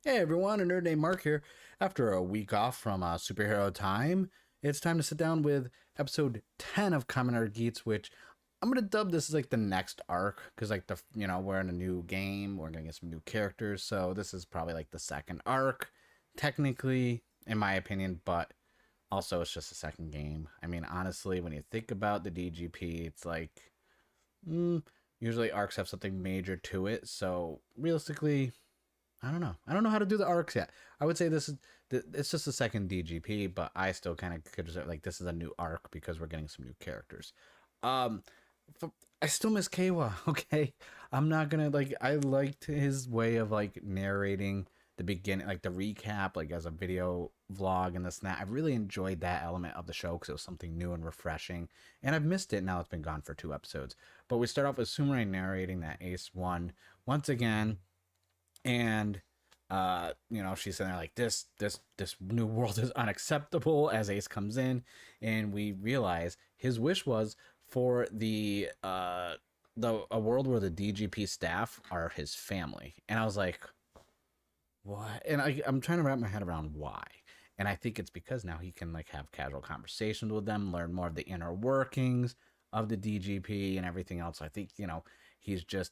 Hey everyone, a nerd named Mark here. After a week off from superhero time, it's time to sit down with episode 10 of Kamen Rider Geats, which I'm gonna dub this as like the next arc because we're in a new game, we're gonna get some new characters, so this is probably like the second arc, technically, in my opinion, but also it's just a second game. I mean, honestly, when you think about the DGP, it's like usually arcs have something major to it, so realistically I don't know. I don't know how to do the arcs yet. I would say it's just a second DGP, but I still kind of consider like this is a new arc because we're getting some new characters. Um, I still miss Kawa. Okay, I'm not gonna like. I liked his way of like narrating the beginning, like the recap, like as a video vlog and this and that. I really enjoyed that element of the show because it was something new and refreshing. And I've missed it now. It's been gone for 2 episodes. But we start off with Sumire narrating that Ace won once again, and she's sitting there like this new world is unacceptable as Ace comes in, and we realize his wish was for a world where the DGP staff are his family. And I was like, what? And I'm trying to wrap my head around why. And I think it's because now he can like have casual conversations with them, learn more of the inner workings of the DGP and everything else. So I think, he's just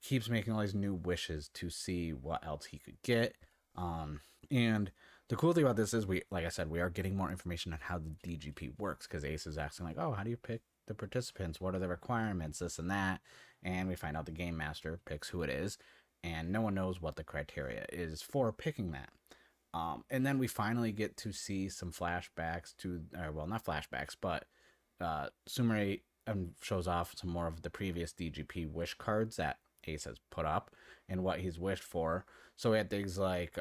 keeps making all these new wishes to see what else he could get. And the cool thing about this is like I said, we are getting more information on how the DGP works because Ace is asking like, oh, how do you pick the participants? What are the requirements? This and that. And we find out the game master picks who it is, and no one knows what the criteria is for picking that. And then we finally get to see some flashbacks not flashbacks, but Sumire shows off some more of the previous DGP wish cards that Ace has put up and what he's wished for. So we had things like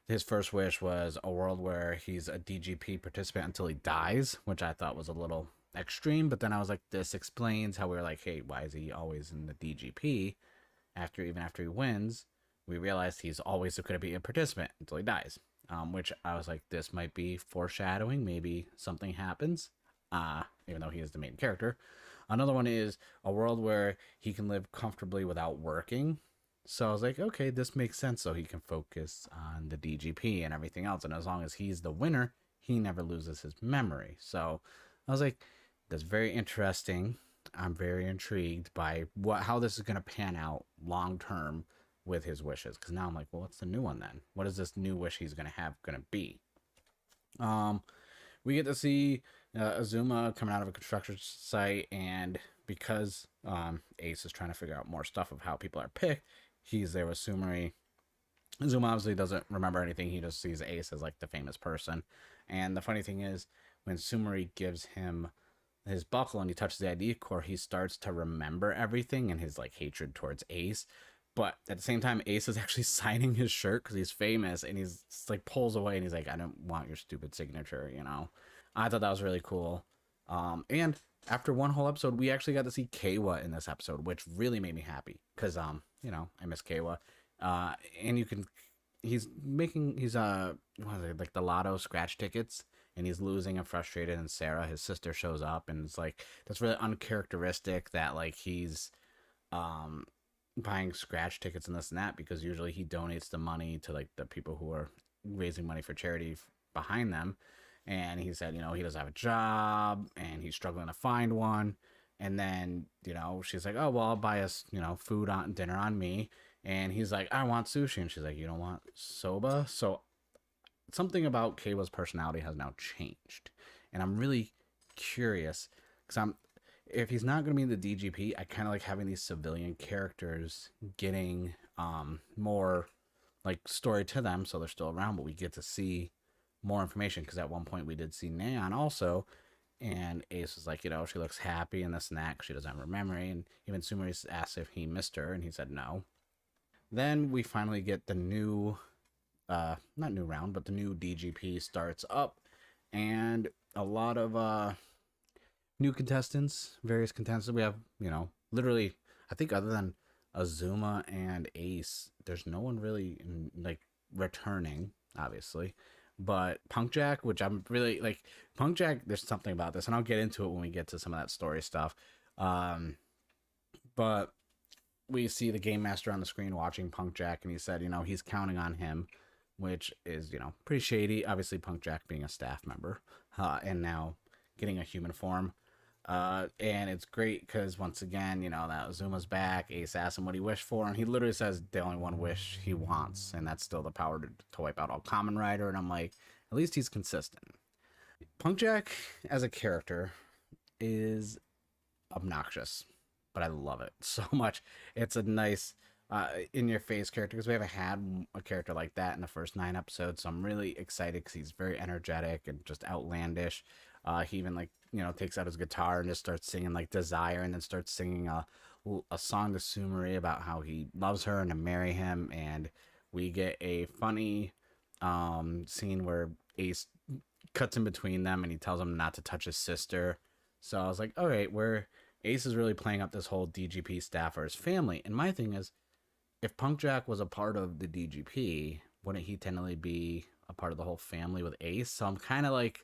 his first wish was a world where he's a DGP participant until he dies, which I thought was a little extreme. But then I was like, this explains how we were like, hey, why is he always in the DGP even after he wins? We realized he's always going to be a participant until he dies, which I was like, this might be foreshadowing. Maybe something happens, even though he is the main character. Another one is a world where he can live comfortably without working. So I was like, okay, this makes sense. So he can focus on the DGP and everything else. And as long as he's the winner, he never loses his memory. So I was like, that's very interesting. I'm very intrigued by how this is going to pan out long term with his wishes. Because now I'm like, well, what's the new one then? What is this new wish he's going to have going to be? We get to see Azuma coming out of a construction site, and because Ace is trying to figure out more stuff of how people are picked, he's there with Sumire. Azuma obviously doesn't remember anything. He just sees Ace as like the famous person. And the funny thing is, when Sumire gives him his buckle and he touches the ID core, he starts to remember everything and his like hatred towards Ace. But at the same time, Ace is actually signing his shirt because he's famous, and he's like pulls away and he's like, I don't want your stupid signature, I thought that was really cool. And after one whole episode, we actually got to see Kawa in this episode, which really made me happy because, I miss Kawa. And he's like the lotto scratch tickets, and he's losing and frustrated. And Sarah, his sister, shows up, and it's like, that's really uncharacteristic that like he's, buying scratch tickets and this and that, because usually he donates the money to like the people who are raising money for charity behind them. And he said, he doesn't have a job and he's struggling to find one. And then, she's like, oh, well, I'll buy us, food on dinner on me. And he's like, I want sushi. And she's like, you don't want soba? So something about Kawa's personality has now changed. And I'm really curious because if he's not going to be in the DGP, I kind of like having these civilian characters getting more like story to them, so they're still around, but we get to see more information because at one point we did see Neon also, and Ace was like, she looks happy and this and that 'cause she doesn't have her memory, and even Sumire asked if he missed her, and he said no. Then we finally get the new, not new round, but the new DGP starts up, and a lot of new contestants, various contestants. We have, literally, I think other than Azuma and Ace, there's no one really like returning, obviously. But Punk Jack, which I'm really like, Punk Jack, there's something about this, and I'll get into it when we get to some of that story stuff. But we see the game master on the screen watching Punk Jack, and he said, he's counting on him, which is, pretty shady. Obviously, Punk Jack being a staff member, and now getting a human form. And it's great because once again, that Zuma's back. Ace asks him what he wished for, and he literally says the only one wish he wants, and that's still the power to wipe out all Kamen Rider. And I'm like, at least he's consistent. Punk Jack as a character is obnoxious, but I love it so much. It's a nice in your face character because we haven't had a character like that in the first 9 episodes. So I'm really excited because he's very energetic and just outlandish. He even takes out his guitar and just starts singing like Desire, and then starts singing a song to Sumari about how he loves her and to marry him. And we get a funny scene where Ace cuts in between them and he tells him not to touch his sister. So I was like, all right, where Ace is really playing up this whole DGP staff or his family. And my thing is, if Punk Jack was a part of the DGP, wouldn't he technically be a part of the whole family with Ace? So I'm kind of like,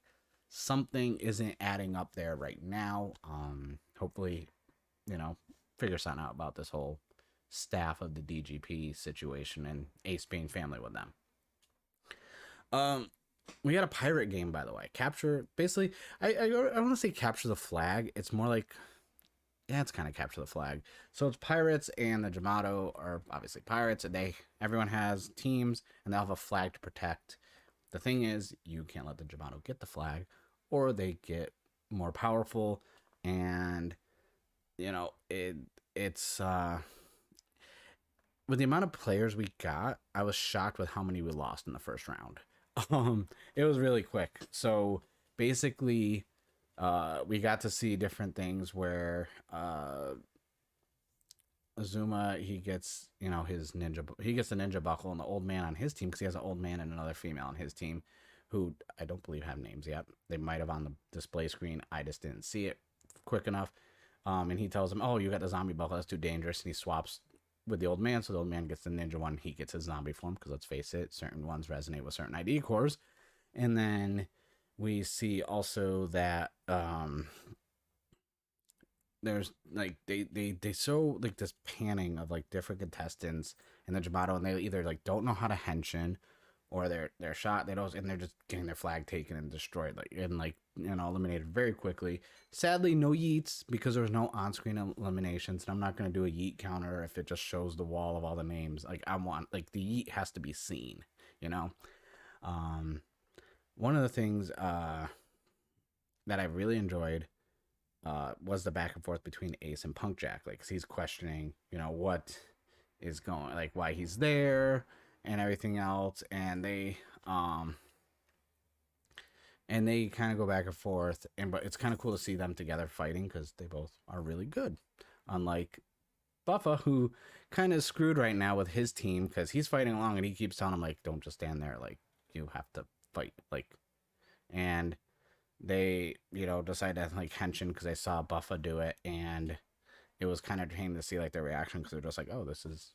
something isn't adding up there right now. Hopefully, figure something out about this whole staff of the DGP situation and Ace being family with them. We got a pirate game, by the way. Capture, basically, I want to say capture the flag. It's more like, yeah, it's kind of capture the flag. So it's pirates, and the Jamato are obviously pirates, and everyone has teams, and they'll have a flag to protect. The thing is, you can't let the Jamato get the flag, or they get more powerful, and it's with the amount of players we got, I was shocked with how many we lost in the first round. It was really quick. So basically, we got to see different things where Azuma, he gets his he gets the ninja buckle, and the old man on his team, because he has an old man and another female on his team who I don't believe have names yet. They might have on the display screen. I just didn't see it quick enough. And he tells him, oh, you got the zombie buckle, that's too dangerous. And he swaps with the old man, so the old man gets the ninja one, he gets his zombie form, because let's face it, certain ones resonate with certain ID cores. And then we see also that there's like they show like this panning of like different contestants in the Jamato, and they either like don't know how to henshin, or they're shot, they don't, and they're just getting their flag taken and destroyed, eliminated very quickly. Sadly, no yeets, because there was no on-screen eliminations, and I'm not going to do a yeet counter if it just shows the wall of all the names. Like, I want, like, the yeet has to be seen. One of the things that I really enjoyed was the back and forth between Ace and Punk Jack, like, 'cause he's questioning what is going, like, why he's there and everything else, and they kind of go back and forth, but it's kind of cool to see them together fighting, because they both are really good, unlike Buffa, who kind of screwed right now with his team, because he's fighting along and he keeps telling him, like, don't just stand there, like, you have to fight, like. And they decide to like henshin because they saw Buffa do it, and it was kind of entertaining to see like their reaction, because they're just like, oh, this is,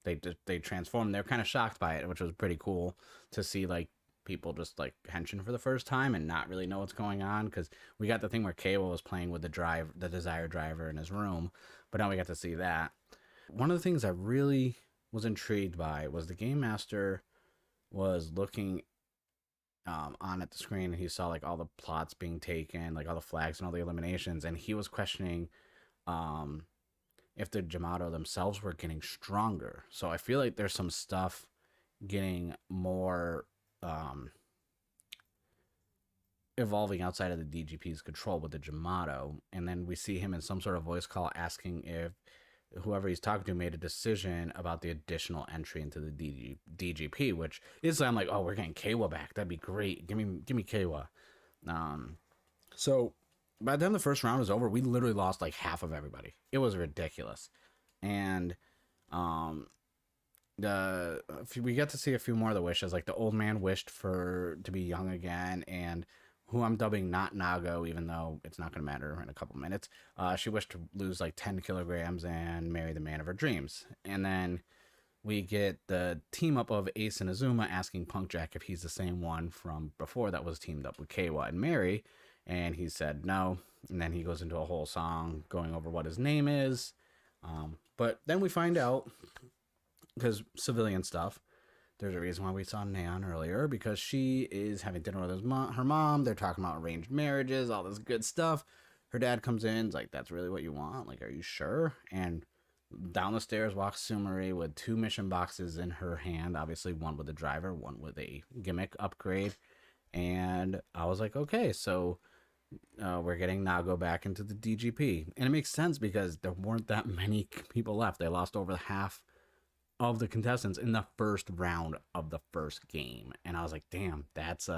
they transformed. They're kind of shocked by it, which was pretty cool to see, like, people just like henshin for the first time and not really know what's going on, because we got the thing where Kawa was playing with the Desire driver in his room, but now we got to see that. One of the things I really was intrigued by was the game master was looking on at the screen, and he saw like all the plots being taken, like all the flags and all the eliminations, and he was questioning if the Jamato themselves were getting stronger. So I feel like there's some stuff getting more evolving outside of the DGP's control with the Jamato. And then we see him in some sort of voice call asking if whoever he's talking to made a decision about the additional entry into the DGP, which is, I'm like, oh, we're getting Kawa back. That'd be great. Give me Kawa. So by the time the first round was over, we literally lost like half of everybody. It was ridiculous. And we got to see a few more of the wishes. Like the old man wished to be young again, and who I'm dubbing not Nago, even though it's not going to matter in a couple minutes. She wished to lose like 10 kilograms and marry the man of her dreams. And then we get the team up of Ace and Azuma asking Punk Jack if he's the same one from before that was teamed up with Kawa and Mary. And he said no. And then he goes into a whole song going over what his name is. But then we find out, because civilian stuff, there's a reason why we saw Nan earlier, because she is having dinner with her mom. They're talking about arranged marriages, all this good stuff. Her dad comes in, is like, that's really what you want? Like, are you sure? And down the stairs walks Sumari with two mission boxes in her hand, obviously one with a driver, one with a gimmick upgrade. And I was like, okay, so we're getting Nago back into the DGP. And it makes sense because there weren't that many people left. They lost over half of the contestants in the first round of the first game. And I was like, damn, that's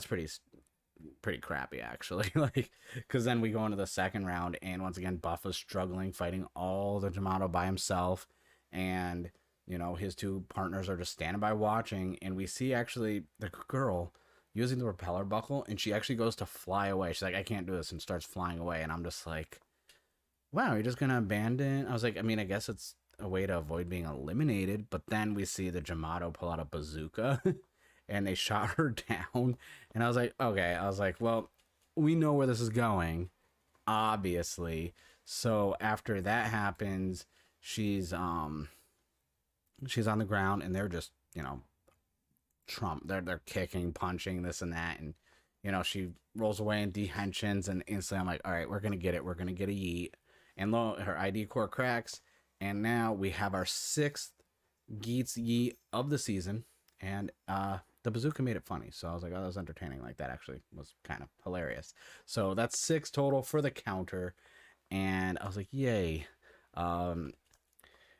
pretty crappy actually. Like, because then we go into the second round, and once again Buffa's struggling, fighting all the Jamato by himself, and his two partners are just standing by watching, and we see actually the girl using the repeller buckle, and she actually goes to fly away. She's like, I can't do this, and starts flying away. And I'm just like, wow, you're just gonna abandon? I was like, I mean, I guess it's a way to avoid being eliminated. But then we see the Jamato pull out a bazooka and they shot her down. And I was like, okay. I was like, well, we know where this is going, obviously. So after that happens, she's on the ground, and they're just, they're kicking, punching, this and that. And, she rolls away and dehensions, and instantly I'm like, all right, we're going to get it. We're going to get a yeet. And lo, her ID core cracks. And now we have our 6th Geats yeet of the season. And the bazooka made it funny. So I was like, oh, that was entertaining. Like, that actually was kind of hilarious. So that's 6 total for the counter. And I was like, yay. And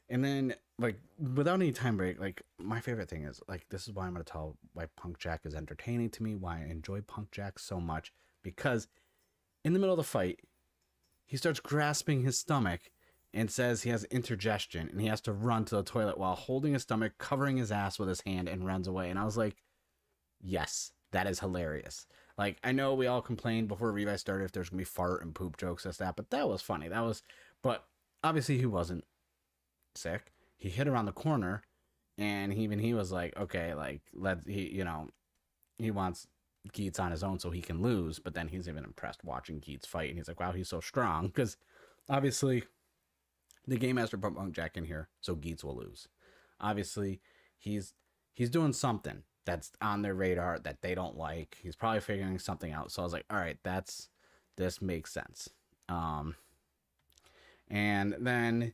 then, like, without any time break, like, my favorite thing is, like, this is why I'm going to tell why Punk Jack is entertaining to me, why I enjoy Punk Jack so much. Because in the middle of the fight, he starts grasping his stomach and says he has indigestion and he has to run to the toilet while holding his stomach, covering his ass with his hand, and runs away. And I was like, yes, that is hilarious. Like, I know we all complained before Revive started if there's going to be fart and poop jokes and that, but that was funny. But obviously he wasn't sick. He hit around the corner, and he was like, okay, like, he wants Geats on his own so he can lose. But then he's even impressed watching Geats fight, and he's like, wow, he's so strong. Because obviously the game master put Punk Jack in here so Geats will lose. Obviously he's doing something that's on their radar that they don't like. He's probably figuring something out. So I was like, all right, this makes sense. And then,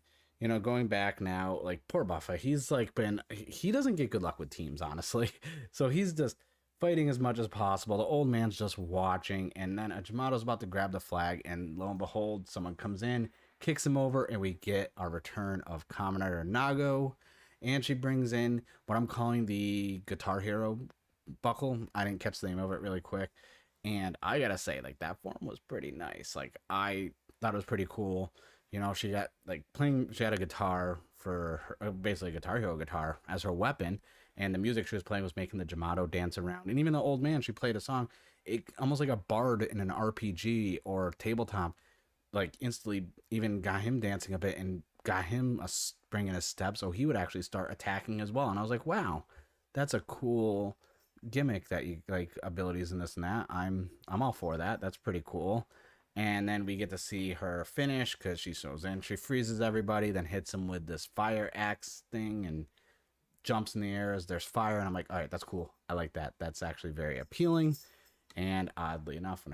going back now, like, poor Buffa, he's like he doesn't get good luck with teams, honestly. So he's just fighting as much as possible. The old man's just watching, and then Ajimato's about to grab the flag, and lo and behold, someone comes in, kicks him over, and we get our return of Kamen Rider Nago. And she brings in what I'm calling the Guitar Hero buckle. I didn't catch the name of it really quick. And I gotta say, like, that form was pretty nice. Like, I thought it was pretty cool. She got, like, she had a guitar for her, basically a Guitar Hero guitar as her weapon. And the music she was playing was making the Jamato dance around. And even the old man, she played a song, almost like a bard in an RPG or tabletop, like, instantly even got him dancing a bit and got him a spring in his step, so he would actually start attacking as well. And I was like, wow, that's a cool gimmick that you like, abilities and this and that. I'm all for that. That's pretty cool. And then we get to see her finish, because she shows in, she freezes everybody, then hits him with this fire axe thing and jumps in the air as there's fire. And I'm like, all right, that's cool. I like that. That's actually very appealing. And oddly enough,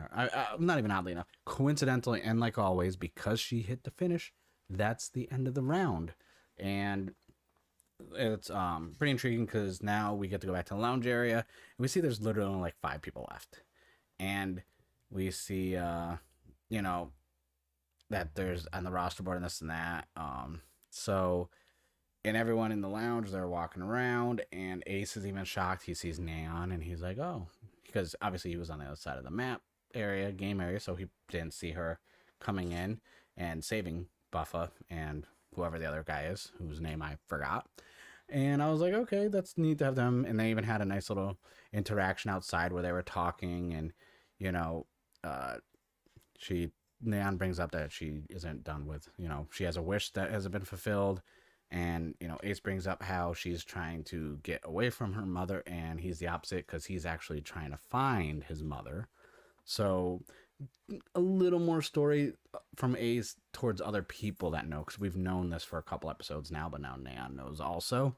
not even oddly enough, coincidentally, and like always, because she hit the finish, that's the end of the round. And it's pretty intriguing, because now we get to go back to the lounge area, and we see there's literally only like 5 people left. And we see, that there's on the roster board and this and that. And everyone in the lounge, they're walking around, and Ace is even shocked. He sees Neon, and he's like, oh, because obviously he was on the other side of the game area, so he didn't see her coming in and saving Buffa and whoever the other guy is, whose name I forgot. And I was like, okay, that's neat to have them. And they even had a nice little interaction outside where they were talking, and, Neon brings up that she isn't done with, she has a wish that hasn't been fulfilled. And, Ace brings up how she's trying to get away from her mother, and he's the opposite, because he's actually trying to find his mother. So a little more story from Ace towards other people that know, because we've known this for a couple episodes now, but now Neon knows also.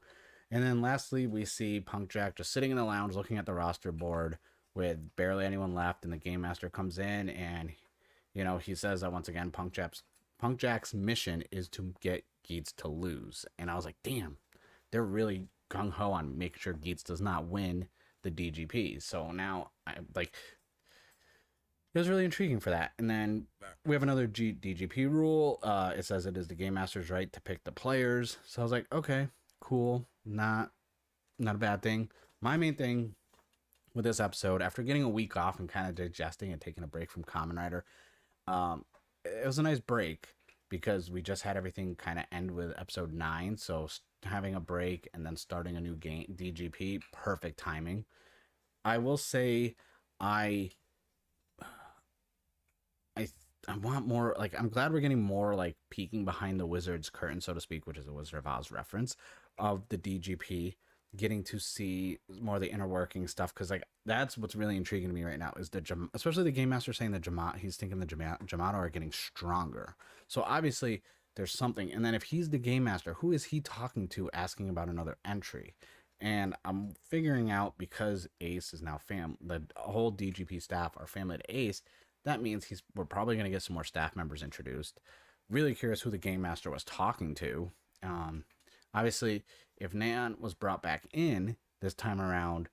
And then lastly, we see Punk Jack just sitting in the lounge looking at the roster board with barely anyone left, and the Game Master comes in and, he says that once again, Punk Jack's mission is to get Geats to lose. And I was like, damn, they're really gung ho on making sure Geats does not win the DGP. So now I like it was really intriguing for that. And then we have another DGP rule. It says it is the game master's right to pick the players. So I was like, okay, cool, not a bad thing. My main thing with this episode, after getting a week off and kind of digesting and taking a break from Kamen Rider, it was a nice break because we just had everything kind of end with episode 9. So having a break and then starting a new game, DGP, perfect timing. I will say, I I I want more. Like, I'm glad we're getting more like peeking behind the wizard's curtain, so to speak, which is a Wizard of Oz reference of the DGP. Getting to see more of the inner working stuff, because like that's what's really intriguing to me right now is especially the game master saying that he's thinking the Jamato are getting stronger. So obviously there's something. And then if he's the game master, who is he talking to asking about another entry? And I'm figuring out, because Ace is now the whole DGP staff are family to Ace. That means we're probably going to get some more staff members introduced. Really curious who the game master was talking to. Obviously, if Nan was brought back in this time around,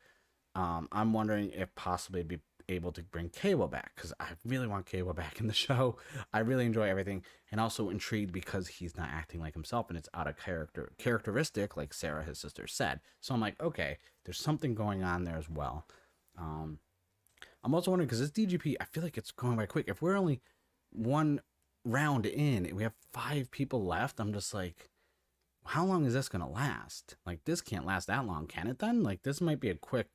I'm wondering if possibly be able to bring Kawa back, because I really want Kawa back in the show. I really enjoy everything, and also intrigued because he's not acting like himself and it's out of characteristic, like Sarah, his sister, said. So I'm like, okay, there's something going on there as well. I'm also wondering, because this DGP, I feel like it's going by quick. If we're only one round in and we have 5 people left, I'm just like, how long is this gonna last? Like, this can't last that long, can it then? Like, this might be a quick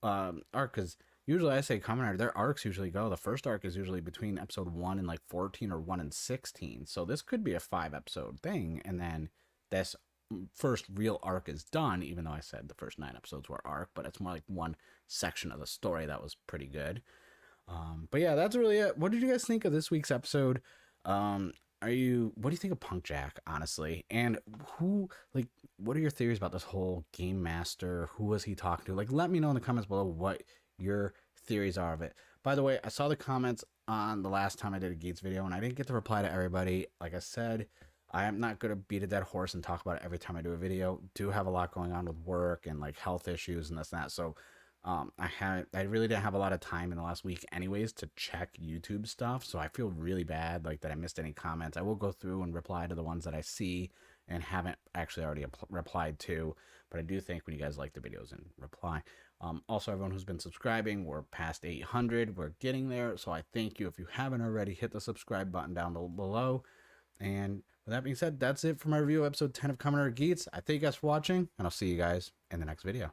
arc, because usually I say Kamen Rider, their arcs usually go, the first arc is usually between episode 1 and like 14 or 1 and 16. So this could be a 5-episode thing, and then this first real arc is done, even though I said the first 9 episodes were arc, but it's more like one section of the story that was pretty good. But yeah, that's really it. What did you guys think of this week's episode? What do you think of Punk Jack, honestly? And what are your theories about this whole game master? Who was he talking to? Like, let me know in the comments below what your theories are of it. By the way, I saw the comments on the last time I did a Geats video, and I didn't get to reply to everybody. Like I said, I am not going to beat a dead horse and talk about it every time I do a video. Do have a lot going on with work and like health issues and this and that. So I really didn't have a lot of time in the last week anyways to check YouTube stuff. So I feel really bad like that I missed any comments. I will go through and reply to the ones that I see and haven't actually already replied to. But I do think when you guys like the videos and reply. Also, everyone who's been subscribing, we're past 800. We're getting there. So I thank you. If you haven't already, hit the subscribe button down below. And with that being said, that's it for my review of episode 10 of Kamen Rider Geats. I thank you guys for watching, and I'll see you guys in the next video.